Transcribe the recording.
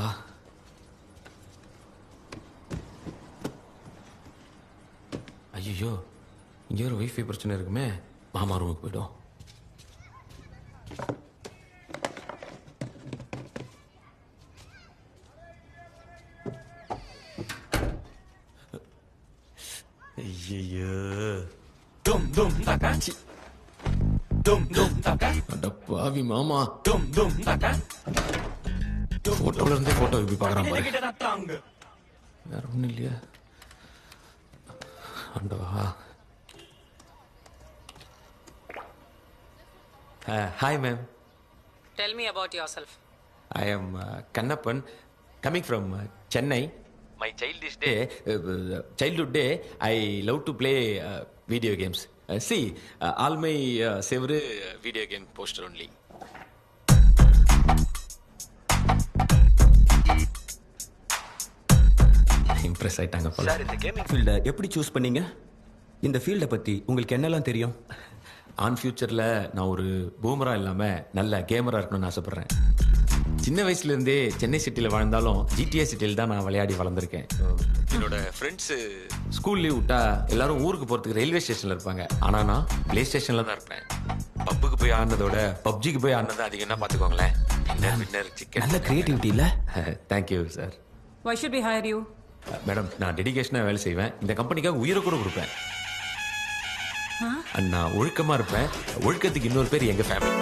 முருகா. ஐயோ, இங்கே ஒரு வைஃபை பிரச்சனை இருக்குமே. மாமா ரூமுக்கு போய்டும். ஐயோ, Dum dum taka. Dum dum taka. அட பாவி மாமா. Dum dum taka. போட்டோல இருந்தே போட்டோ இப்படி பார்க்கறான் பாரு. Kita datang. வேற ஒன்றும் இல்லையா? ஆண்டவா. Hi ma'am. Tell me about yourself. I am Kannappan, coming from Chennai. My childhood day, I love to play video games. See, all my favorite video game poster only. Impress ஆயிட்டாங்க போல. Sir, இந்த gaming ஃபீல்டை எப்படி choose பண்ணீங்க? இந்த ஃபீல்டை பற்றி உங்களுக்கு என்னெல்லாம் தெரியும்? ஆன் ஃபியூச்சரில் நான் ஒரு பூமரா இல்லாமல் நல்ல கேமராக இருக்கணும்னு ஆசைப்பட்றேன். சின்ன வயசுலேருந்தே சென்னை சிட்டியில் வாழ்ந்தாலும் ஜிடிஏ சிட்டியில் தான் நான் விளையாடி வளர்ந்துருக்கேன். என்னோட ஃப்ரெண்ட்ஸு ஸ்கூல் லீவ் விட்டா எல்லாரும் ஊருக்கு போகிறதுக்கு ரயில்வே ஸ்டேஷனில் இருப்பாங்க. ஆனால் நான் பிளே ஸ்டேஷனில் தான் இருப்பேன். பப்புக்கு போய் ஆடினதோட பப்ஜிக்கு போய் ஆடினது அதிகம்னா பார்த்துக்கோங்களேன். Winner chicken. நல்ல கிரியேட்டிவிட்டி இல்லை? Thank you sir. Why should we hire you? Madam, நான் டெடிகேஷனாக வேலை செய்வேன். இந்த கம்பெனிக்காக உயிரை கூட கொடுப்பேன். நான் ஒழுக்கமாக இருப்பேன். ஒழுக்கத்துக்கு இன்னொரு பேர் எங்கள் ஃபேமிலி.